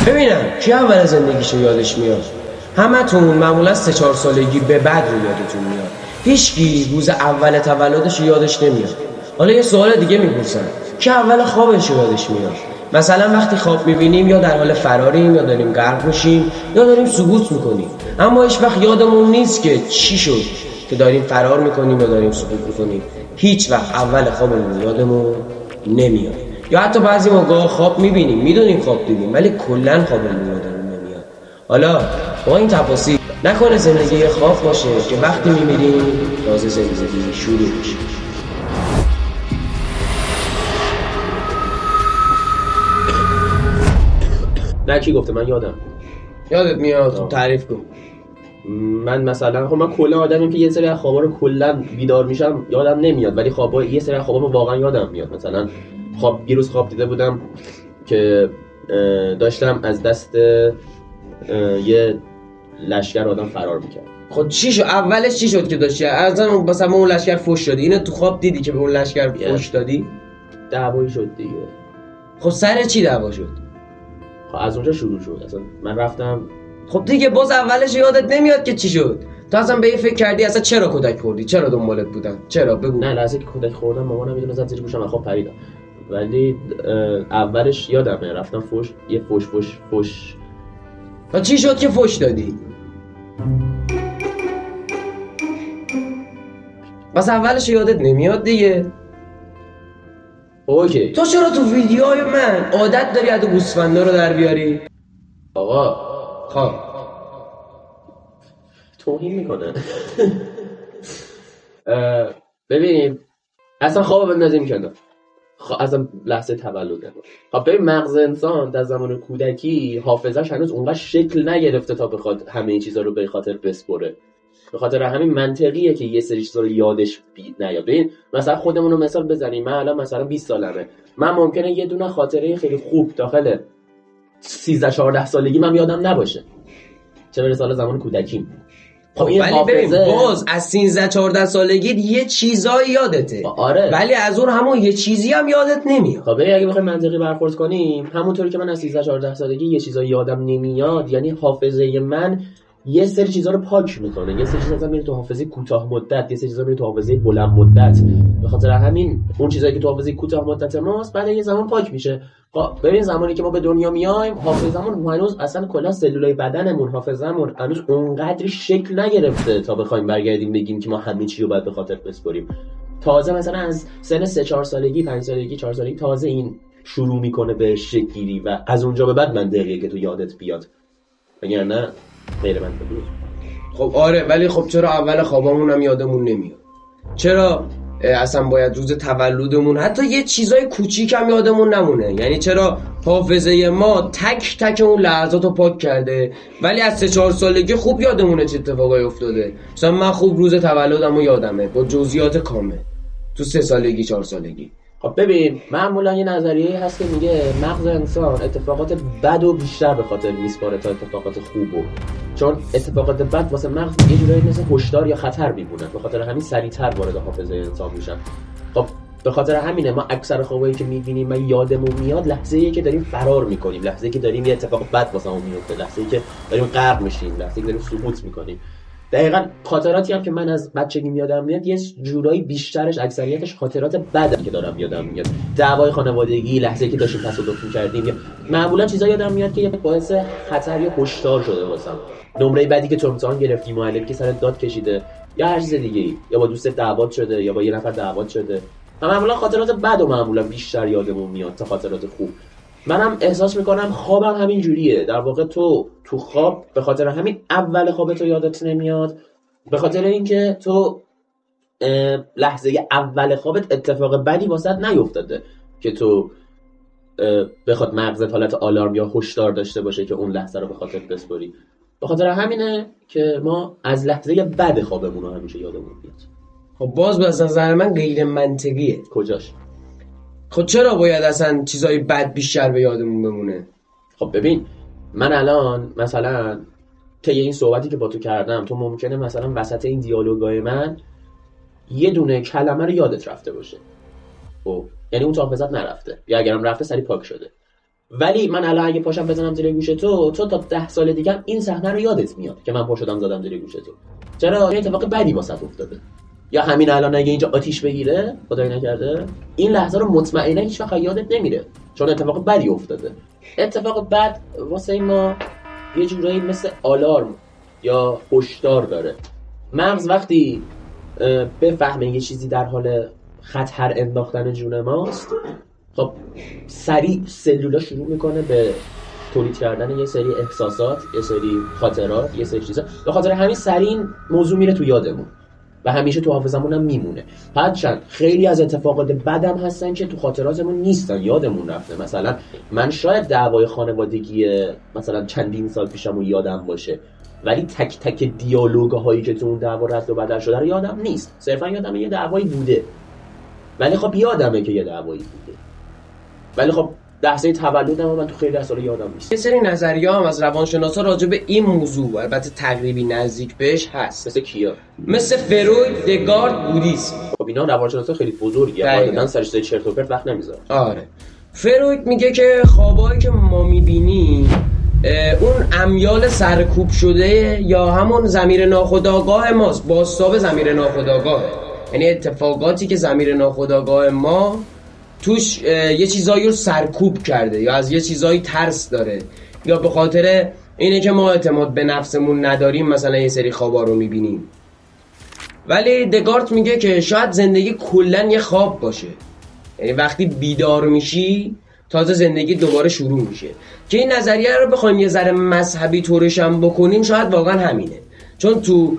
ببینم کی اول زندگیشو یادش میاد؟ همتون معمولا 3-4 سالگی به بعد رو یادتون میاد. هیچکی روز اول تولدش یادش نمیاد. حالا یه سوال دیگه میپرسم، کی اول خوابش یادش میاد؟ مثلا وقتی خواب میبینیم یا در حال فراریم یا داریم غرق میشیم یا داریم سقوط میکنیم، اما هیچ وقت یادمون نیست که چی شد که داریم فرار میکنیم یا داریم سقوط میکنیم. هیچ وقت اول خوابمون یادمون نمیاد. یا حتی بعضی موقع خواب میبینیم، میدونیم خواب دیدیم، ولی کلا خوابمون یادمون نمیاد. حالا با این تفاصیل نکنه زندگی یه خواب باشه که وقتی میمیریم تازه زندگی شروع میشه. نه کی گفته؟ من یادم. یادت میاد؟ تعریف کن. من مثلا من کلا آدمیم که یه سری از خوابا رو کلا بیدار میشم یادم نمیاد، ولی خوابا یه سری از خوابا واقعا یادم میاد. مثلا یه روز خواب دیده بودم که داشتم از دست یه لشکر آدم فرار میکرد. خب چی شد؟ اولش چی شد که داشتی؟ مثلا اون لشکر فوش دادی؟ اینو تو خواب دیدی که به اون لشکر فوش دادی؟ دعوایی شد دیگه. خب سر چی دعوا شد؟ خب از اونجا شروع شد. اصلا من رفتم. خب دیگه باز اولش یادت نمیاد که چی شد؟ تو اصلا به این فکر کردی اصلا چرا کودک خوردی؟ چرا دنبالت بودن؟ چرا؟ بگو. نه لحظه که کودک خوردم مامانم میدونه زد زیر گوشم، خب پریدم. ولی اولش یادمه رفتم یه فوش. و چی شد که فوش دادی؟ بس اولش یادت نمیاد دیگه. اوکی. تو چرا تو ویدیوهای من عادت داری ادو گوسفندا رو در بیاری؟ آقا خب توهین میکنه. ببین اصلا خواب بندازیم کنار. اصلا لحظه تولده. خب ببین مغز انسان در زمان کودکی حافظه‌اش هنوز اونقدر شکل نگرفته تا بخواد همه این چیزا رو به خاطر بسپره. به خاطر همین منطقیه که یه سری چیزا رو یادش نیاد. ببین مثلا خودمون رو مثال بزنیم، من الان مثلا 20 سالمه، من ممکنه یه دونه خاطره خیلی خوب داخل 13-14 سالگی من یادم نباشه، چه برسه حالا زمان کودکیم. خب ولی ببین باز از 13-14 سالگی یه چیزایی یادته. آره. ولی از اون همون یه چیزی هم یادت نمیاد. خب اگه بخوایم منطقی برخورد کنیم، همونطوری که من از 13-14 سالگی یه چیزایی یادم نمیاد، یعنی حافظه من یه سری چیزا رو پاک میکنه. یه سری چیزا میره تو حافظه کوتاه مدت، یه سری چیزا میره تو حافظه بلند مدت. به خاطر همین اون چیزایی که تو حافظه کوتاه مدت ماست بعد یه زمان پاک میشه. ببین زمانی که ما به دنیا میایم حافظمون هنوز اصلا کلا سلولای بدنمون، حافظمون هنوز اونقدری شکل نگرفته تا بخوایم برگردیم بگیم که ما همه چی رو باید به خاطر بسپریم. تازه مثلا از سن 3-4 سالگی، 5 سالگی، 4 سالگی تازه این شروع میکنه به شکل گیری و از اونجا به بعد منطقیه که تو یادت بیاد. وگرنه غیر منطقیه. خب آره، ولی خب چرا اول خوابمون هم یادمون نمیاد؟ چرا اصلا باید روز تولدمون حتی یه چیزای کوچیک هم یادمون نمونه؟ یعنی چرا حافظه ما تک تک اون لحظات رو پاک کرده ولی از 3-4 سالگی خوب یادمونه چه اتفاقایی افتاده؟ مثلا من خوب روز تولدمو یادمه با جزئیات کامل تو 3 سالگی 4 سالگی. خب ببین معمولا یه نظریه هست که میگه مغز انسان اتفاقات بد و بیشتر به خاطر میسپاره تا اتفاقات خوبو، چون اتفاقات بد واسه مغز یه جورایی مثل هشدار یا خطر میمونه، به خاطر همین سریعتر وارد حافظه انسان میشن. خب به خاطر همینه ما اکثر خوابایی که میبینیم و یادمون میاد لحظه‌ای که داریم فرار میکنیم، لحظه‌ای که داریم یه اتفاق بد واسمون میفته، لحظه‌ای که داریم غرق میشیم، لحظه‌ای که داریم سقوط میکنیم. دقیقاً خاطراتی هم که من از بچگی یادم میاد یه جورایی بیشترش اکثریتش خاطرات بدم که دارم یادم میاد. دعوای خانوادگی، لحظه‌ای که داشتیم تصادف می‌کردیم، یا معمولا چیزا یادم میاد که باعث خطر یا هشدار شده واسم. نمره بعدی که تو امتحان گرفتی، معلم که سرت داد کشیده، یا هر چیز دیگه‌ای، یا با دوست دعوات شده یا با یه نفر دعوات شده. معمولا خاطرات بد و معمولا بیشتر یادمون میاد تا خاطرات خوب. منم احساس میکنم خوابم همین جوریه. در واقع تو خواب به خاطر همین اول خوابت یادت نمیاد، به خاطر اینکه تو لحظه اول خوابت اتفاق بدی واسط نیفتاده که تو بخواد مغزت حالت آلارم یا هشدار داشته باشه که اون لحظه رو به خاطر بسپری. به خاطر همینه که ما از لحظه بد خوابمون رو همیشه یادمون میاد. خب باز به نظر من غیر منطقیه. کجاش؟ خب چرا باید اصلا چیزای بد بیشتر به یادمون بمونه؟ خب ببین من الان مثلا طی این صحبتی که با تو کردم، تو ممکنه مثلا وسط این دیالوگای من یه دونه کلمه رو یادت رفته باشه. خب یعنی اون تو حافظت نرفته، یا اگرم رفته سری پاک شده. ولی من الان اگه پاشم بزنم زیر گوش تو تا 10 سال دیگه این صحنه رو یادت میاد که من پا شدم زدم زیر گوش تو. چرا؟ این اتفاق بدی واسط افتاده. یا همین الان اگه اینجا آتیش بگیره، خدای نکرده، این لحظه رو مطمئنا هیچ وقت یادت نمیره، چون اتفاق بدی افتاده. اتفاق بد واسه ما یه جورایی مثل آلارم یا هشدار داره. مغز وقتی بفهمه یه چیزی در حال خطر انداختن جون ماست، خب سریع سلولا شروع میکنه به تولید کردن یه سری احساسات، یه سری خاطرات، یه سری چیزا. به خاطر همین سریع این موضوع میره تو یادمون و همیشه تو حافظمون هم میمونه. هرچند خیلی از اتفاقات بدم هستن که تو خاطراتمون نیستن، یادمون رفته. مثلا من شاید دعوای خانوادگی مثلا چندین سال پیشمو یادم باشه، ولی تک تک دیالوگ هایی که تو اون دعوا رد و بدل شده رو یادم نیست. صرفا یادمه یه دعوایی بوده، ولی خب یادمه که یه دعوایی بوده، ولی خب لحظه تولدم من تو خیلی از سال یادم نیست. یه سری نظریه هم از روانشناسا راجع به این موضوع، البته تقریبی نزدیک بهش هست. مثل کیا؟ مثل فروید، دگارت، بودیسم. خب اینا روانشناسا خیلی بزرگیه، واقعا سرش چرت و پرت وقت نمیذاره. آره. فروید میگه که خوابایی که ما میبینیم اون امیال سرکوب شده یا همون ضمیر ناخودآگاه ماست، بازتاب ضمیر ناخودآگاه، یعنی اتفاقاتی که ضمیر ناخودآگاه ما توش یه چیزایی رو سرکوب کرده یا از یه چیزایی ترس داره یا به خاطر اینه که ما اعتماد به نفسمون نداریم مثلا یه سری خوابا رو میبینیم. ولی دگارت میگه که شاید زندگی کلن یه خواب باشه، یعنی وقتی بیدار میشی تازه زندگی دوباره شروع میشه. که این نظریه رو بخوایم یه ذره مذهبی طورش هم بکنیم شاید واقعا همینه، چون تو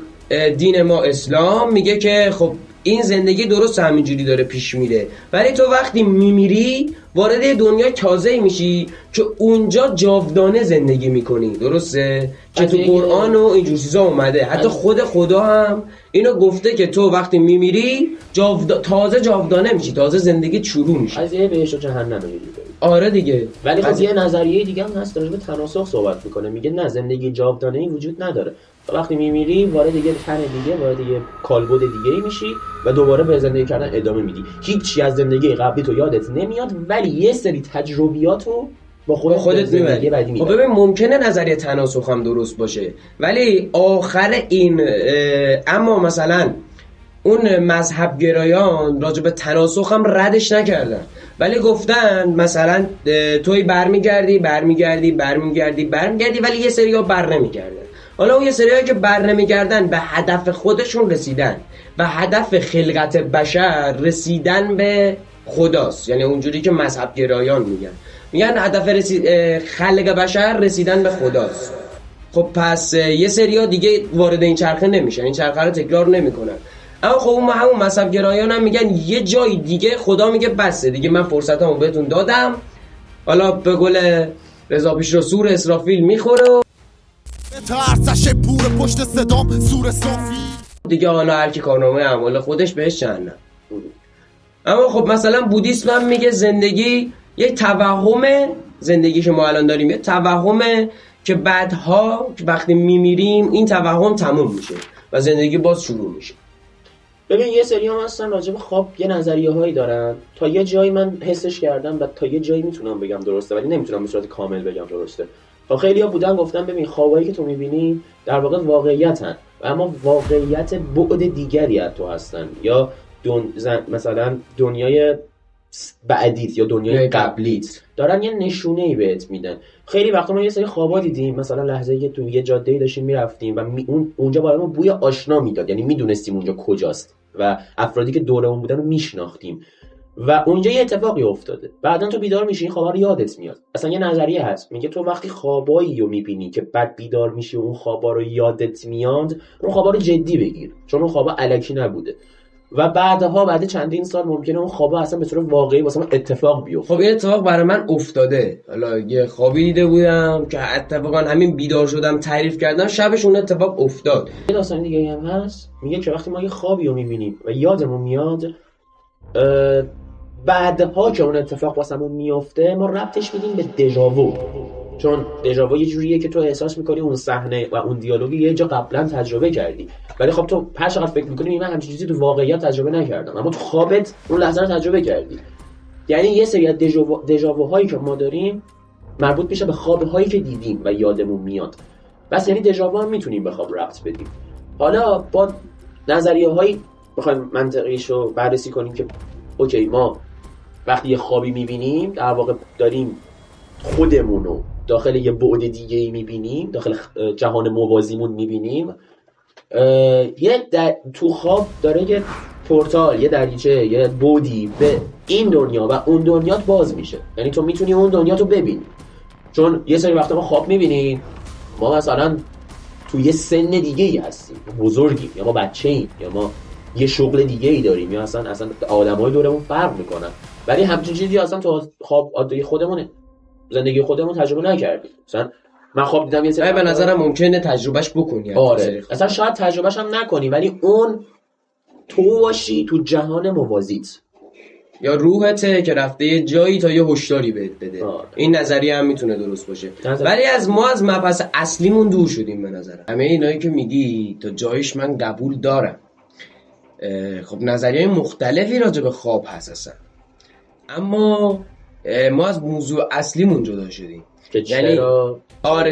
دین ما اسلام میگه که خب این زندگی درست همینجوری داره پیش میره، ولی تو وقتی میمیری وارد دنیای تازه‌ای میشی که اونجا جاودانه زندگی میکنی. درسته؟ که تو قرآن و اینجور چیزا اومده، حتی خود خدا هم اینو گفته که تو وقتی میمیری تازه جاودانه میشی، تازه زندگی شروع میشه. از یه بهشت و جهنم میگی. آره دیگه. ولی خب یه نظریه دیگه هم هست راجع به تناسخ صحبت میکنه، میگه نه، زندگی جاودانه‌ای وجود نداره. وقتی میمیری وارد یه تن دیگه، وارد یه کالبد دیگه میشی و دوباره به زندگی کردن ادامه میدی. هیچی از زندگی قبلی تو یادت نمیاد، ولی یه سری تجربیاتو با خودت میبری. خب ببین ممکنه نظریه تناسخ هم درست باشه، ولی آخر این اما مثلا اون مذهب گرایان راجع به تناسخ هم ردش نکردن، ولی گفتن مثلا توی برمیگردی ولی یه سری ها بر نمیگردن. حالا اون یه سریایی که بر نمیگردن به هدف خودشون رسیدن، به هدف خلقت بشر رسیدن به خداست، یعنی اونجوری که مذهب گرایان میگن هدف خلق بشر رسیدن به خداست. خب پس یه سریا دیگه وارد این چرخه نمیشن، این چرخه رو تکرار نمیکنن. اما خب اون همون مذهب گرایان هم میگن یه جای دیگه خدا میگه بسه دیگه، من فرصتامو بهتون دادم، حالا به قول رضا پیشرو سور اسرافیل میخوره ترسش پور پشت صدام سور صافی دیگه، حالا هر کی کارنامه اعمال خودش بهش جهنم. اما خب مثلا بودیسم هم میگه زندگی یک توهمه، زندگی که ما الان داریم یه توهمه که بعدها وقتی میمیریم این توهم تموم میشه و زندگی باز شروع میشه. ببین یه سری هم هستن راجع به خواب یه نظریه هایی دارن، تا یه جایی من حسش کردم و تا یه جایی میتونم بگم درسته، ولی نمیتونم به صورت کامل بگم درسته. تا خیلی ها بودن گفتن ببین خوابایی که تو میبینی در واقع واقعیتن، و اما واقعیت بعد دیگری از تو هستن، یا مثلا دنیای بعدیت یا دنیای قبلیت دارن یه نشونه‌ای بهت میدن. خیلی وقتا ما یه سری خوابا دیدیم، مثلا لحظه‌ای که تو یه جاده‌ای داشتیم میرفتیم و اونجا برامون بوی آشنا میداد، یعنی میدونستیم اونجا کجاست و افرادی که دورمون بودن رو میشناختیم و اونجا یه اتفاقی افتاده. بعدن تو بیدار میشی این خوابا رو یادت میاد. اصلا یه نظریه هست میگه تو وقتی خوابایی رو میبینی که بعد بیدار میشی و اون خوابا رو یادت میاد، اون خوابا رو جدی بگیر، چون اون خوابا الکی نبوده و بعد چندین سال ممکنه اون خوابا اصلا به صورت واقعی واسه من اتفاق بیفته. خب این اتفاق برای من افتاده. حالا یه خوابی دیده بودم که اتفاقا همین بیدار شدم تعریف کردم، شبش اون اتفاق افتاد. یه داستان دیگه هم هست میگه که وقتی ما یه خوابی رو میبینیم و یادمون میاد، بعدها که اون اتفاق واسمون میفته ما ربطش میدیم به دژاوو، چون دژاوو یه جوریه که تو احساس میکنی اون صحنه و اون دیالوگی یه جا قبلا تجربه کردی، ولی خب تو هر چقدر فکر میکنی من همچین چیزی تو واقعیت تجربه نکردم، اما تو خوابت اون لحظه رو تجربه کردی. یعنی یه سری از دژاووهایی که ما داریم مربوط میشه به خوابهایی که دیدیم و یادمون میاد. بس یعنی دژاوو هم میتونیم به خواب ربط بدیم. حالا با نظریه‌هایی بخوایم منطقیشو بررسی کنیم که اوکی ما وقتی یه خوابی میبینیم در واقع داریم خودمونو داخل یه بعد دیگه‌ای میبینیم، داخل جهان موازیمون میبینیم. تو خواب داره یه پورتال، یه دریچه، یه بودی به این دنیا و اون دنیا باز میشه. یعنی تو میتونی اون دنیا تو ببینی. چون یه سری وقتا ما خواب میبینیم ما مثلا تو یه سن دیگه ای هستیم، بزرگیم، یا ما بچه ایم، یا ما یه شغل دیگه ای داریم، یا اصلا آدمای دورمون فرق میکنن، ولی همچین چیزی اصلا تو خواب عادی خودمون زندگی خودمون تجربه نکردیم. مثلا من خواب دیدم یه سری به نظرم ممکنه تجربهش بکنی. آره اصلا شاید تجربهش هم نکنی، ولی اون تو باشی تو جهان موازیت، یا روحته که رفته یه جایی تا یه هشداری بهت بده. این نظریه هم میتونه درست باشه. ولی از مبحث اصلیمون دور شدیم به نظرم. همه اینایی که میگی تا جایش من قبول دارم. خب نظریه مختلفی راجع به خواب هست اصلا، اما ما از موضوع اصلیمون جدا شدیم که چرا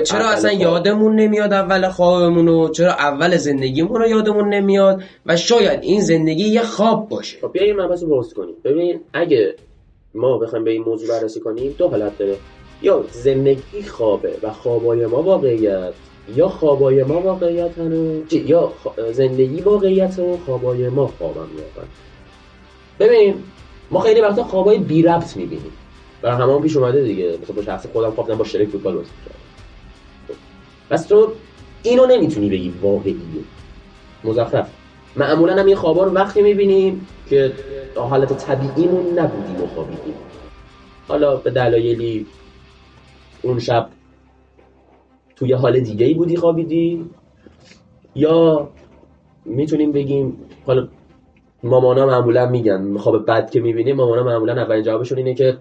چرا اصلا یادمون نمیاد اول خوابمونو، چرا اول زندگیمون رو یادمون نمیاد و شاید این زندگی یه خواب باشه. خب بیاییم مبحث رو درست کنیم. ببین اگه ما بخوایم به این موضوع بررسی کنیم دو حالت داره، یا زندگی خوابه و خوابای ما واقعیت، یا خوابای ما واقعیتن یا زندگی واقعیت و خوابای ما خوابم میافن. ببین ما خیلی وقتا خوابای بی ربط میبینیم، برای همون پیش اومده دیگه. مثلا با شخص خودم خواب دیدم با شریک فوتبال بازی می‌کردم. بس تو اینو نمیتونی بگی واقعیه، مزخرف. معمولا هم این خوابا رو وقتی میبینیم که حالت طبیعیمون نبودیم و خوابیدیم. حالا به دلایلی اون شب توی حال دیگه‌ای بودی خوابیدی، یا میتونیم بگیم حالا مامانا معمولا میگن خواب بد که میبینیم، مامانا معمولا اولین جوابشون اینه که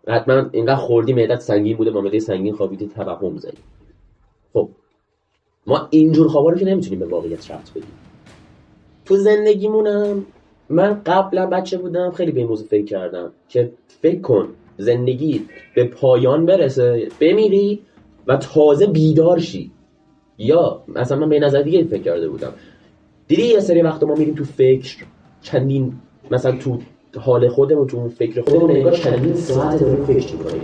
حتما اینقدر خوردی معدت سنگین بوده، معده سنگین خوابیدی، توهم زدی. خب ما اینجور خوابا رو که نمیتونیم به واقعیت ربط بدیم. تو زندگیمونم من قبلا بچه بودم خیلی به این موضوع فکر کردم که فکر کن زندگی به پایان برسه، بمیری و تازه بیدار شی. یا مثلا من به نظر دیگه فکر کرده بودم، دیدی یه سری وقتا ما میریم تو فکر چندین، مثلا تو حال خودمون، تو فکر خودمون انگار چندین ساعت داریم فکر می‌کنیم،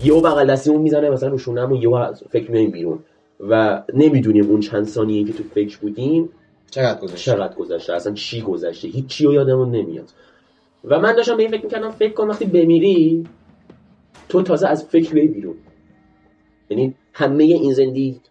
یهو بغل دستمون میزنه مثلا رو شونه‌مون، یهو فکر می‌کنیم بیرون و نمیدونیم اون چند ثانیه‌ای که تو فکر بودیم چقدر گذشته، اصلا چی گذشته، هیچ چی رو یادمون نمیاد. و من داشتم به این فکر می‌کردم، فکر کن وقتی بمیری تو تازه از فکر میای بیرون. یعنی همه این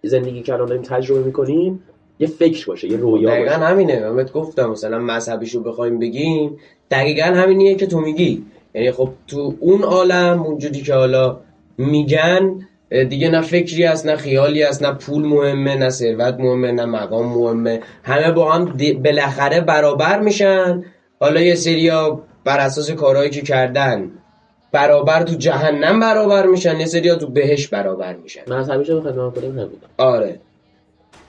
زندگی که الان داریم تجربه می‌کنیم یه فکر باشه، یه رویا باشه. دقیقاً همینه. من بهت گفتم مثلا مذهبیشو بخوایم بگیم دقیقاً همینیه که تو میگی. یعنی خب تو اون عالم اونجوری که حالا میگن دیگه نه فکری هست، نه خیالی هست، نه پول مهمه، نه ثروت مهمه، نه مقام مهمه، همه با هم بالاخره برابر میشن. حالا یه سریا بر اساس کارهایی که کردن برابر تو جهنم برابر میشن، یه سریا تو بهشت برابر میشن. مذهبیشو بخوام کنیم نبودم. آره،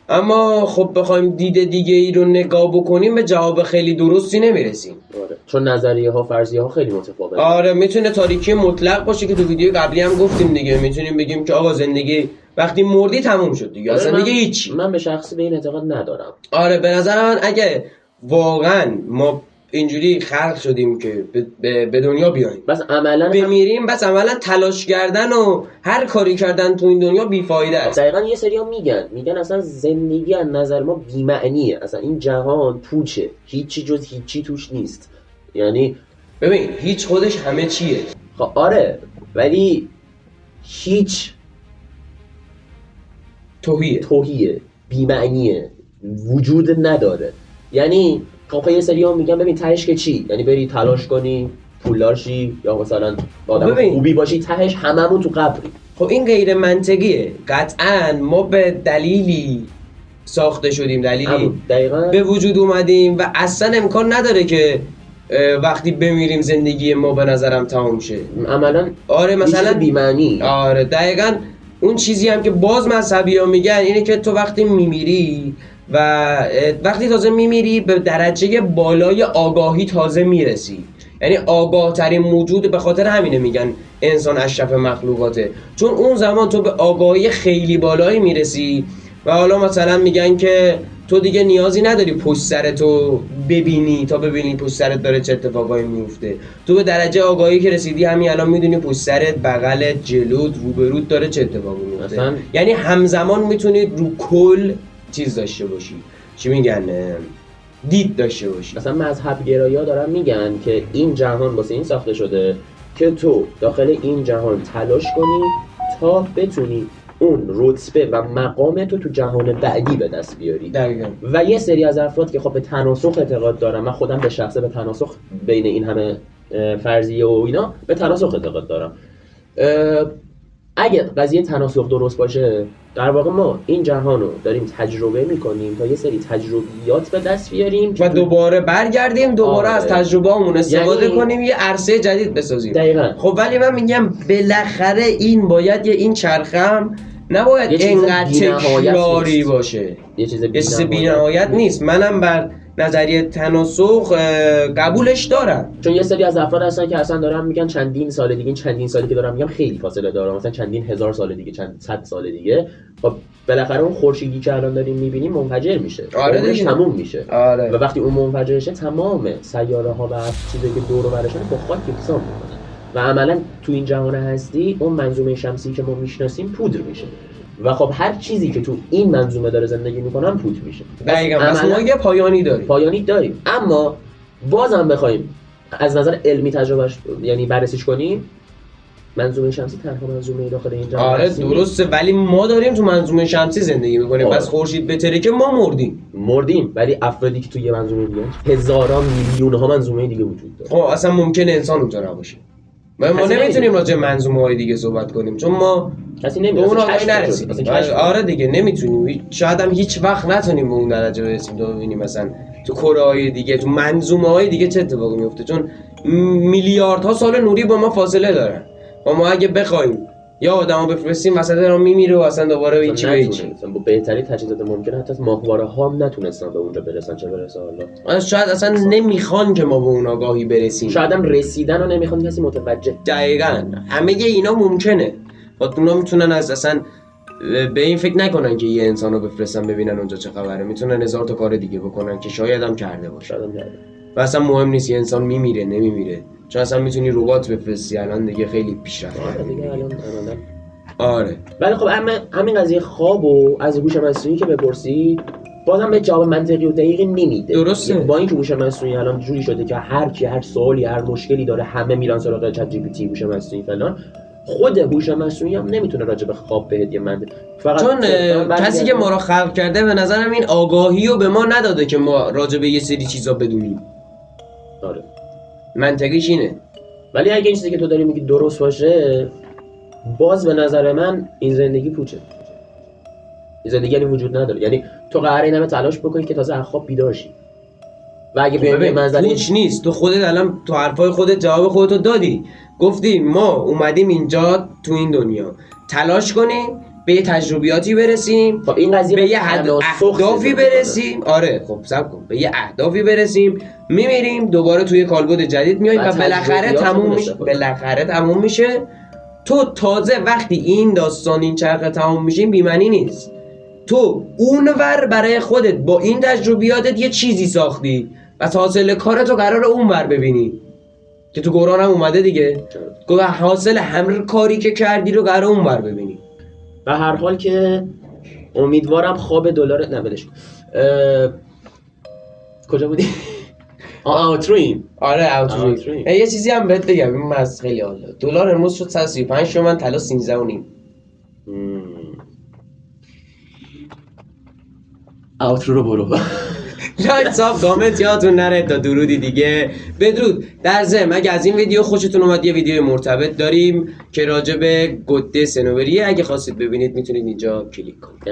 اما خب بخوایم دید دیگه ای رو نگاه بکنیم به جواب خیلی درستی نمیرسیم. آره. چون نظریه ها فرضیه ها خیلی متفاوته. آره میتونه تاریکی مطلق باشه که تو ویدیو قبلی هم گفتیم دیگه. میتونیم بگیم که آقا زندگی وقتی مردی تموم شد دیگه، اصلا دیگه هیچی. من به شخصی به این اعتقاد ندارم. آره به نظر من اگه واقعا ما اینجوری خلق شدیم که به دنیا بیاییم بس عملا بمیریم، بس عملا تلاش کردن و هر کاری کردن تو این دنیا بیفایده است. دقیقاً یه سریا میگن اصلا زندگی از نظر ما بی‌معنیه، اصلا این جهان پوچه، هیچی جز هیچی توش نیست. یعنی ببین هیچ خودش همه چیه. خب آره، ولی هیچ توهیه، بی‌معنیه، وجود نداره. یعنی خب یه سری هم میگن ببین تهش که چی؟ یعنی بری تلاش کنی پولدار شی یا مثلا آدم خوبی باشی، تهش هممون تو قبری. خب این غیر منطقیه. قطعاً ما به دلیلی ساخته شدیم، دلیلی به وجود اومدیم و اصلا امکان نداره که وقتی بمیریم زندگی ما به نظرم تمام شه. عملاً آره مثلا بی‌معنی. آره دقیقاً اون چیزی هم که باز مذهبی‌ها میگن اینه که تو وقتی میمیری و وقتی تازه میمیری به درجه بالای آگاهی تازه میرسی. یعنی آگاه ترین موجود، به خاطر همینه میگن انسان اشرف مخلوقاته، چون اون زمان تو به آگاهی خیلی بالایی میرسی و حالا مثلا میگن که تو دیگه نیازی نداری پشت سرتو ببینی تا ببینی پشت سرت داره چه اتفاقایی میفته. تو به درجه آگاهی که رسیدی همین الان میدونی پشت سرت، بغلت، جلوت، روبروت داره چه اتفاقی میفته. یعنی همزمان میتونی رو کل چیز داشته باشی، چی میگن، دید داشته باشی. مثلا مذهب گرایی‌ها دارن میگن که این جهان واسه این ساخته شده که تو داخل این جهان تلاش کنی تا بتونی اون رتبه و مقام تو جهان بعدی به دست بیاری. دقیقاً. و یه سری از افراد که خب به تناسخ اعتقاد دارن، من خودم به شخصه به تناسخ بین این همه فرضیه و اینا به تناسخ اعتقاد دارم. اگه قضیه تناسخ درست باشه، در واقع ما این جهان رو داریم تجربه میکنیم تا یه سری تجربیات به دست بیاریم و دوباره برگردیم دوباره از تجربه همون استفاده کنیم، یه عرصه جدید بسازیم. دقیقاً. خب ولی من میگم بالاخره این باید این چرخم نباید اینقدر تکراری باشه، یه چیز بی‌نهایت نیست. منم بر نظریه تناسخ قبولش دارم، چون یه سری از افراد هستن که اصلا دارن میگن چندین سال دیگه، این چندین سالی که دارم میگم خیلی فاصله داره، مثلا چندین هزار سال دیگه، چند صد سال دیگه، خب بالاخره اون خورشیدی که الان داریم میبینیم منفجر میشه، عمرش تموم میشه. و وقتی اون منفجر شه تمام سیاره ها و چیزایی که دور و برشون با خاک یکسان میکنه و عملا تو این جهان هستی اون منظومه شمسی که ما میشناسیم پودر میشه و خب هر چیزی که تو این منظومه داره زندگی میکنه هم پودر میشه. دقیقاً. پس ما یه پایانی داریم. اما بازم بخوایم از نظر علمی تجربهش یعنی بررسیش کنیم، منظومه شمسی تنها منظومه داخل این جهان هست. درسته، ولی ما داریم تو منظومه شمسی زندگی میکنیم. پس خورشید بتره که ما مردیم، ولی افرادی که توی یه منظومه دیگه هزاران میلیون ها منظومه دیگه وجود داره. خب اصلا ممکنه انسان اونجا نباشه. ما نمیتونیم راجع به منظومه های دیگه صحبت کنیم چون ما کسی نمیدونه اون آقای نرسیم. آره دیگه نمیتونیم، شاید هم هیچ وقت نتونیم به اون درجه برسیم تا ببینیم مثلا تو کره های دیگه، تو منظومه های دیگه چه اتفاقی میفته، چون میلیاردها سال نوری با ما فاصله دارن و ما اگه بخوایم یا آدمو بفرستیم وسط راه میمیره و اصلا دوباره به هیچ با بهترین تجهیزات ممکنه حتی ماهواره ها هم نتونستن به اونجا برسن، چه برسه حالا. شاید اصلا نمیخوان که ما به اون آگاهی برسیم، شاید هم رسیدن و نمیخوان کسی متوجه. دقیقاً. همه اینا ممکنه. اونا میتونن از اصلا به این فکر نکنن که یه انسانو بفرستن ببینن اونجا چه خبره، میتونن هزار تا کار دیگه بکنن که شاید هم کرده باشه. و اصلا مهم نیست یه انسان میمیره نمیمیره، چون اصلا میتونی ربات بفرستی، الان دیگه خیلی پیشرفت کرده دیگه. آره. ولی خب همین قضیه خوابو از هوش مصنوعی که بپرسی بازم به جواب منطقی و دقیقی نمیده. درسته. با اینکه هوش مصنوعی الان جوری شده که هر کی هر سوالی هر مشکلی داره همه میرن سراغ چت جی پی تی، هوش مصنوعی فلان، خود هوش مصنوعی هم نمیتونه راجع به خواب بهت یه منطق، فقط چون کسی که ما رو خلق کرده به نظرم این آگاهی رو به ما نداده که ما راجع به یه سری چیزا بدونیم. آره. منطقیش اینه. ولی اگه این چیزی که تو داری میگی درست باشه، باز به نظر من این زندگی پوچه. این زندگی یعنی وجود نداره. یعنی تو قراره این همه تلاش بکنی که تازه از خواب بیدار شی. و اگه بیایم منزله پوچ نیست. تو خودت الان تو حرفای خودت جواب خودتو دادی. گفتی ما اومدیم اینجا تو این دنیا تلاش کنیم به یه تجربیاتی برسیم، خب این قضیه به یه اهدافی برسیم. آره خب صبر کن، به یه اهدافی برسیم، میمیریم دوباره توی کالبد جدید میایم و بالاخره تموم میشه. تو تازه وقتی این داستان این چرخه تموم میشه این بی‌معنی نیست. تو اونور برای خودت با این تجربیاتت یه چیزی ساختی و حاصل کارتو قراره اونور ببینی که تو قرآن هم اومده دیگه، حاصل همه کاری که کردی رو قراره اونور ببینی. به هر حال که امیدوارم خواب دلار نبلش کجا بودی؟ آوترویم. آره آوترویم. یه چیزی هم بهت بگم، این از خیلی حالا دلار امروز شد 135 تومن، طلا 13.5. آوترو رو برو. لایک ساب کامنت یادتون نره تا درودی دیگه. بدرود. در ضمن اگه از این ویدیو خوشتون اومد یه ویدیو مرتبط داریم که راجع به گده سنوبریه، اگه خواستید ببینید میتونید اینجا کلیک کنید.